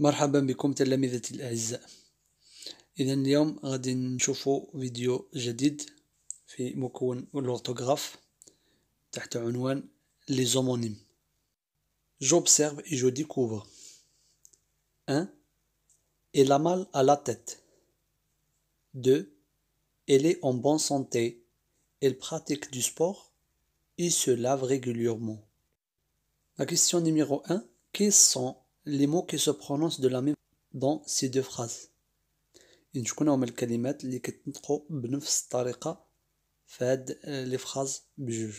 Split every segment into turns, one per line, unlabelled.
مرحبا بكم تلاميذتي الأعزاء. إذا اليوم غادي نشوفوا فيديو جديد في مكون الأورثوغراف تحت عنوان Les homonymes. J'observe et je découvre. 1. Elle a mal à la tête. 2. Elle est en bonne santé. Elle pratique du sport et se lave régulièrement. La question numéro 1. Quels sont les mots qui se prononcent de la même dans ces deux phrases؟ شكون هما الكلمات اللي كتنطقوا بنفس الطريقة في هاد لي فراز بجوج؟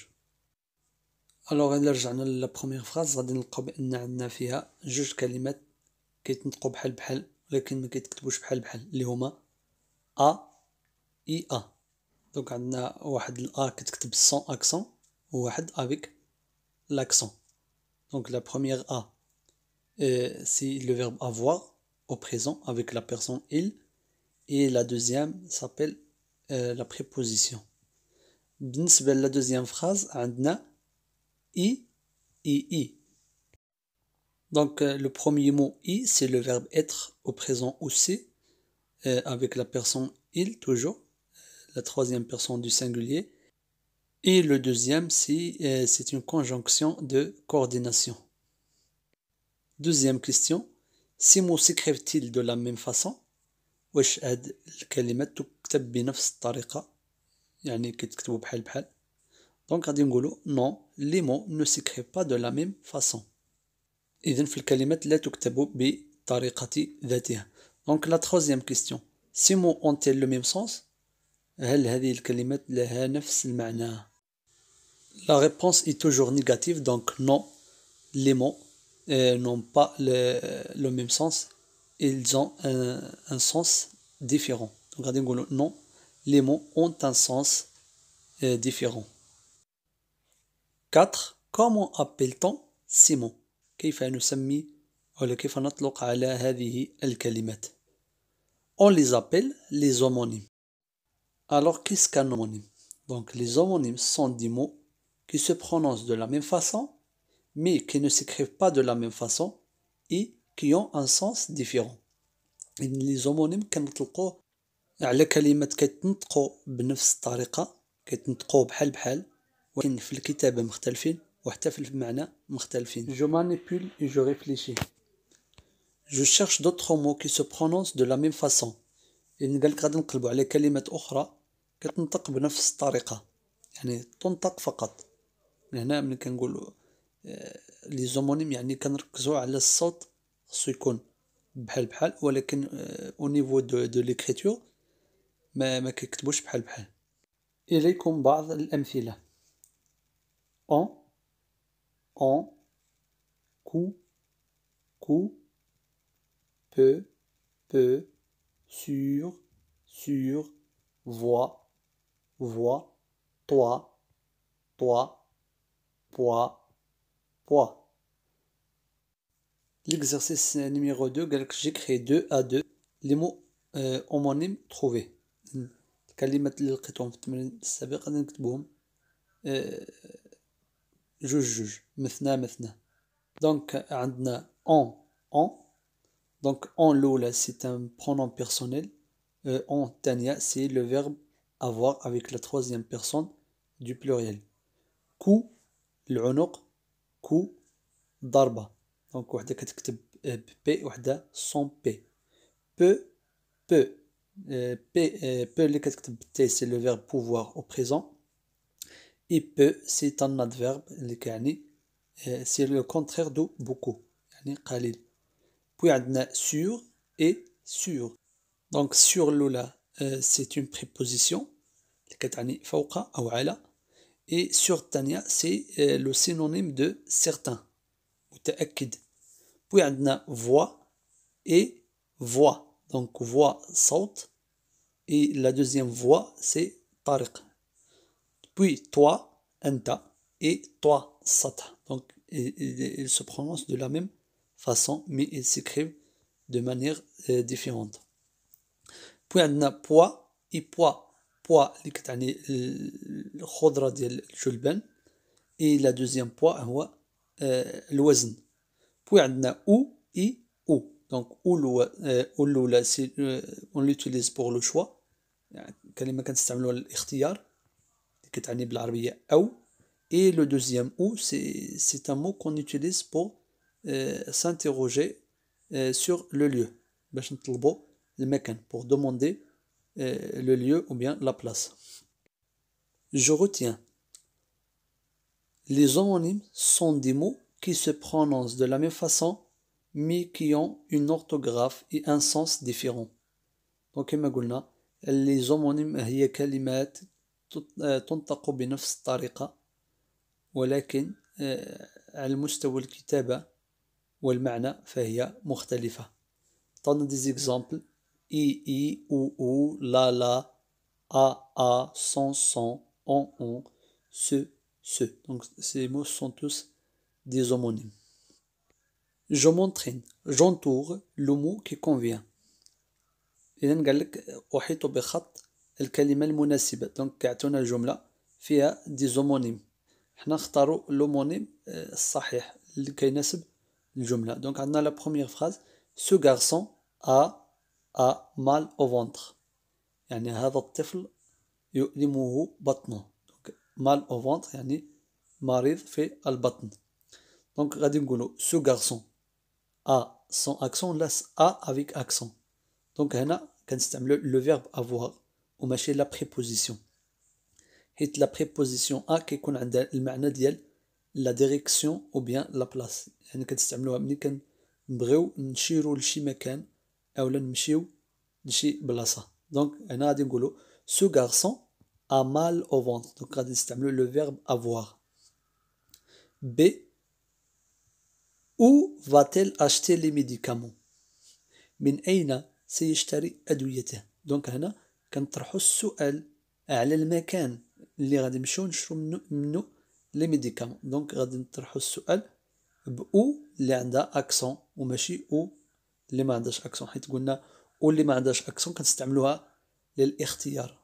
الوغ الا رجعنا لا بروميير فراز غادي نلقاو بان عندنا فيها جوج كلمات كيتنطقوا بحال بحال ولكن ما كيتكتبوش بحال بحال اللي هما ا اي ا. دونك عندنا واحد الا كتكتب سون اكسون وواحد افيك لاكسون. دونك لا بروميير ا سي لو فيرب avoir au présent avec la personne il. Et la deuxième s'appelle la préposition. بالنسبة la deuxième phrase, عندنا I, I. Donc le premier mot I, c'est le verbe être au présent aussi, avec la personne il toujours, la troisième personne du singulier. Et le deuxième, c'est une conjonction de coordination. Deuxième question, ces mots s'écrivent-ils de la même façon؟ واش هاد الكلمات تكتب بنفس الطريقة يعني كيتكتبوا بحال بحال؟ دونك غادي نقولوا non les mots ne s'écrivent pas de la même façon. إذن في الكلمات لا تكتب بطريقة ذاتها. دونك la troisième question, ces mots ont-ils le même sens؟ هل هذه الكلمات لها نفس المعنى؟ La réponse est toujours négative, donc non, les mots n'ont pas le même sens. Ils ont un sens différent. Donc, non, les mots ont un sens différent. 4. Comment appelle-t-on ces mots؟ كيف نسمي ولا كيف نطلق على هذه الكلمات؟ On les appelle les homonymes. Alors, qu'est-ce qu'un homonyme? Donc, les homonymes sont des mots qui se prononcent de la même façon, mais qui ne s'écrivent pas de la même façon et qui ont un sens différent. لي زومونيم كنطلقوه على كلمات كيتنطقوا بنفس الطريقة كيتنطقوا بحال بحال ولكن في الكتابة مختلفين وحتى في المعنى مختلفين. Je manipule et je réfléchis. Je cherche d'autres mots qui se prononcent de la même façon. يعني قالك غادي نقلبوا على كلمات أخرى كتنطق بنفس الطريقة يعني تنطق فقط. هنا ملي كنقولوا لي زومونيم يعني كنركزوا على الصوت خصو يكون بحال بحال ولكن au niveau de l'écriture ما كيكتبوش بحال بحال. إليكم بعض الأمثلة. on coup peu sur voix toi poids. L'exercice numéro 2 قالك j'écris 2 à 2 les mots homonymes trouvés. الكلمات اللي لقيتهم في التمرين السابق غادي نكتبوهم جوج مثنى. دونك عندنا on donc on الأولى c'est un pronom personnel. on الثانية c'est le verbe avoir avec la troisième personne du pluriel. coup العنق coup ضربة. دونك وحدة كتكتب بي وحدة سون بي. peu اللي كتكتب بالتاء c'est le verbe pouvoir au présent et peu c'est un adverbe اللي كيعني c'est le contraire de beaucoup يعني قليل. puis عندنا sur et sur. donc sur الأولى c'est une préposition اللي كتعني فوق أو على et sur الثانية c'est le synonyme de certain متأكد. puis عندنا voix et voix. donc voix صوت et la deuxième voix c'est طارق. puis toi أنت et toi سطح. donc ils se prononcent de la même façon mais ils s'écrivent de manière différente. puis عندنا poids et poids اللي كتعني الخضرة ديال الجلبان et la deuxième poids هو الوزن. puis عندنا ou et ou Donc أولى on l'utilise pour le choix. يعني كلمة كنستعملوها للاختيار اللي كتعني بالعربية أو. Et le deuxième ou c'est un mot qu'on utilise pour s'interroger sur le lieu. باش نطلبوا المكان pour demander le lieu ou bien la place. Je retiens. Les homonymes sont des mots qui se prononcent de la même façon mais qui ont une orthographe et un sens différent. Donc كما قلنا les homonymes هي كلمات تنطق بنفس الطريقة ولكن على مستوى الكتابة والمعنى فهي مختلفة. Donne des exemples: i, ou, la, a, son, on, ce. Donc ces mots sont tous des homonymes. Je m'entraîne, j'entoure le mot qui convient. إذن قال لك أحيط بخط الكلمة المناسبة. دونك كيعطونا جملة فيها دي زومونيم، حنا نختاروا لومونيم الصحيح اللي كيناسب الجملة. دونك عندنا لا بروميير فراز: ce garçon a mal au ventre. يعني هذا الطفل يؤلمه بطنه. دونك mal au ventre يعني مريض في البطن. دونك غادي نقولوا ce garçon a sans accent ولا a avec accent. دونك هنا كنستعملو لو فيرب افوار وماشي لا بريبوزيسيون، حيت لا بريبوزيسيون ا كيكون عندها المعنى ديال لا ديريكسيون او بيان لا بلاص. يعني كنستعملوها ملي كنبغيو نشيرو لشي مكان اولا نمشيو لشي بلاصه. دونك هنا غادي نقولو ce garçon a mal au ventre. دونك غادي نستعملو لو فيرب افوار. B. Où va-t-elle acheter les médicaments؟ من أين سيشتري أدويته؟ دونك هنا كنطرحو السؤال على المكان اللي غادي نمشيو نشرو منو لي ميديكامون. دونك غادي نطرحو السؤال بأو اللي عندها أكسون وماشي أو اللي ما عندهاش أكسون، حيت قلنا أو اللي ما عندهاش أكسون كنستعملوها للاختيار.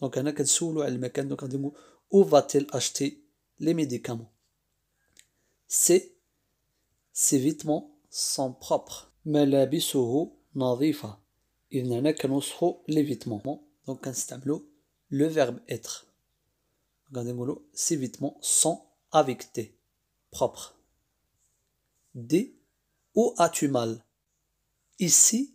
دونك هنا كنسولو على المكان. دونك غادي نقول أو va-t-elle acheter les médicaments؟ سي Ses vêtements sont propres. ملابسه نظيفة. إذن هنا كنوصفو لي فيتمون. دونك كنستعملو لو فيرب être. غادي نقولو ses vêtements sont avec T. propres. D. Où as-tu mal؟ ici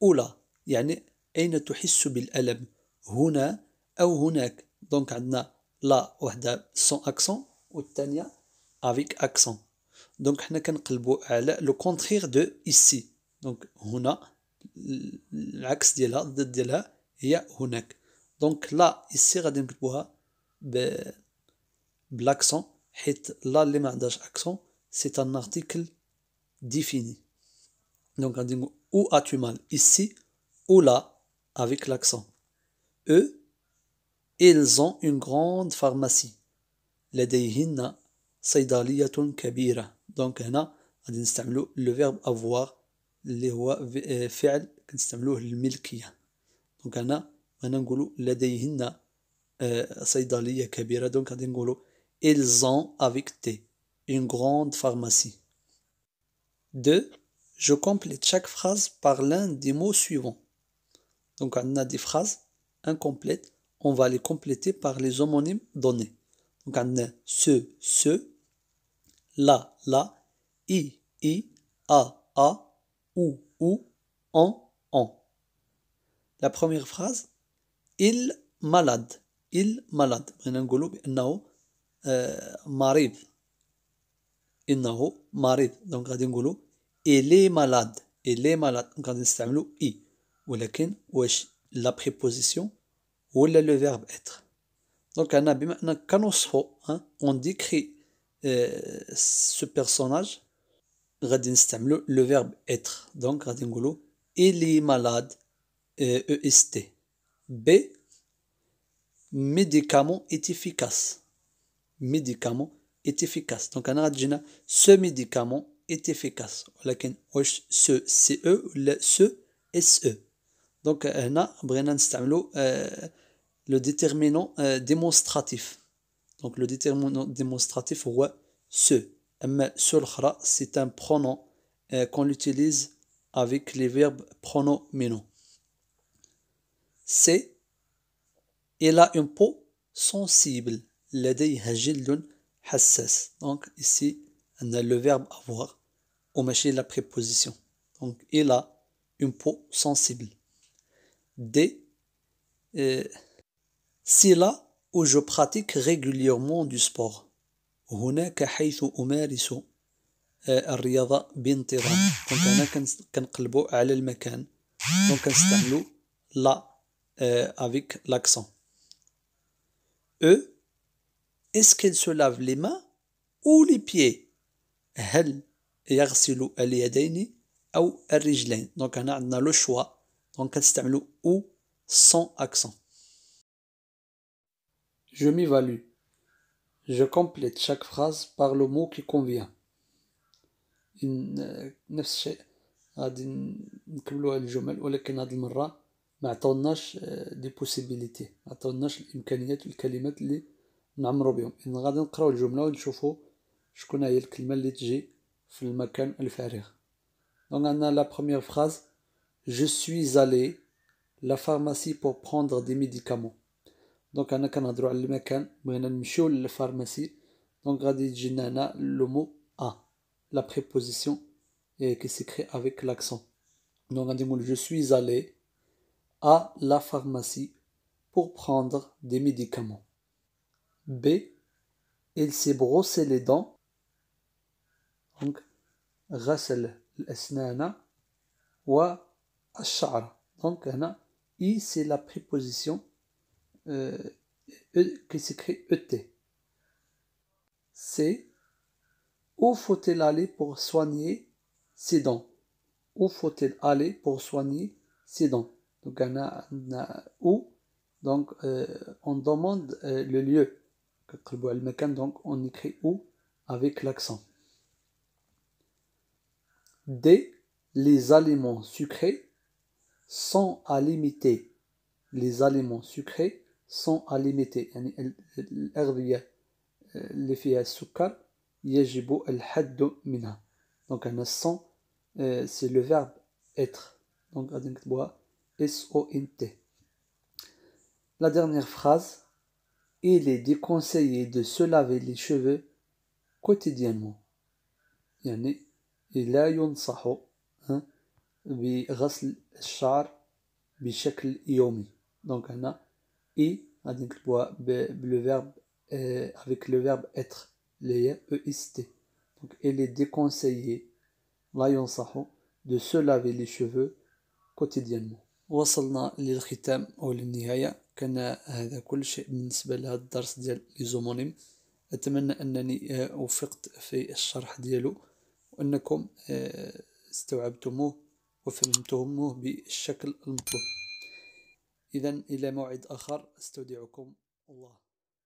ou là. يعني أين تحس بالألم؟ هنا أو هناك. دونك عندنا لا وحدة sans accent والثانية avec accent. دونك حنا كنقلبو على لو كونترير دو ici. دونك هنا العكس ديالها الضد ديالها هي هناك. دونك لا ici غادي نكتبوها بلاكسون، حيت لا اللي ما عندهاش اكسون سي ان ارتيكل ديفيني. دونك غادي نقول او as-tu mal ici ou là avec l'accent. Eux, ils ont une grande pharmacie. لديهن صيدلية كبيرة. دونك هنا غادي نستعملو لو فيرب افوار اللي هو فعل كنستعملوه للملكية. دونك هنا نقولو لديهن صيدلية كبيرة. دونك غادي نقولو ils ont avec T une grande pharmacie. 2. Je complète chaque phrase par l'un des mots suivants. Donc on a des phrases incomplètes, on va les compléter par les homonymes donnés. Donc on a ce, la, i, a, ou, on. La première phrase: il malade. بغينا نقولوا بأنه مريض. إنه مريض. دونك غادي نقولوا il est malade. دونك غادي نستعملوا اي، ولكن واش لا بريبوزيسيون ولا لو فيرب اتر. دونك هنا بما أننا كنوصفو اون ديكري سو بيرسوناج غادي نستعملوا لو فيرب اتر. دونك غادي نقولوا il est malade est. B. médicament est efficace. دونك أنا غادي تجينا ce médicament est efficace، ولكن واش ce سي او ولا ce اس او. دونك هنا بغينا نستعملو لو ديتيرمينون ديمونستراتيف. دونك لو ديتيرمينون ديمونستراتيف هو ce. أما ce الأخرى سي ان برونون qu'on l'utilise avec les verbes pronominaux. C. Il a une peau sensible. لديها جلد حساس. Donc ici, on a le verbe avoir ou ماشي la préposition. Donc il a une peau sensible. D. C'est là où je pratique régulièrement du sport. هناك حيث أمارس الرياضة بانتظام. دونك هنا كنقلبوا على المكان. دونك كنستعملوا لا avec l'accent. E. Est-ce qu'elle se lave les mains ou les pieds? هل يغسل اليدين أو الرجلين؟ دونك هنا عندنا لو شوا. دونك كنستعملوا ou sans accent. Je m'évalue. Je complète chaque phrase par le mot qui convient. نفس الشيء غادي نكملوا الجمل ولكن هذه المرة ما عطاوناش دي بوسيبيليتي، ما عطاوناش الامكانيات والكلمات اللي نعمروا بهم. إذن غادي نقراو الجملة ونشوفوا شكون هي الكلمة اللي تجي في المكان الفارغ. دونك عندنا لا بروميير فراز Je suis allé la pharmacie pour prendre des médicaments. دونك هنا كنهضروا على المكان، بغينا نمشيو للفارماسي. دونك غادي يجينا هنا لو مو ا la préposition qui s'écrit avec l'accent. Donc on dit je suis allé à la pharmacie pour prendre des médicaments. B. Il s'est brossé les dents. Donc غسل الأسنان والشعر. Donc هنا I c'est la préposition qui s'écrit ET. C. Où faut-il aller pour soigner ses dents? Où faut-il aller pour soigner ses dents? Donc où, donc on demande le lieu. Donc on écrit où avec l'accent. D. Les aliments sucrés sont à limiter. Les aliments sucrés sont à limiter. يعني الأغذية اللي فيها السكر يجب الحد منها. Donc un sont c'est le verbe être. Donc غادي نكتبوها SONT. La dernière phrase. Il est déconseillé de se laver les cheveux quotidiennement. يعني لا ينصح بغسل الشعر بشكل يومي. Donc هنا I غادي نكتبوها le verbe avec le verbe être اللي هي EST. Donc il est déconseillé لا ينصح de se laver les cheveux quotidiennement. وصلنا للختام أو للنهاية. كان هذا كل شيء بالنسبة لهذا الدرس ديال لي زومونيم. أتمنى أنني وفقت في الشرح ديالو وأنكم استوعبتموه وفهمتموه بالشكل المطلوب. إذن إلى موعد آخر، استودعكم الله.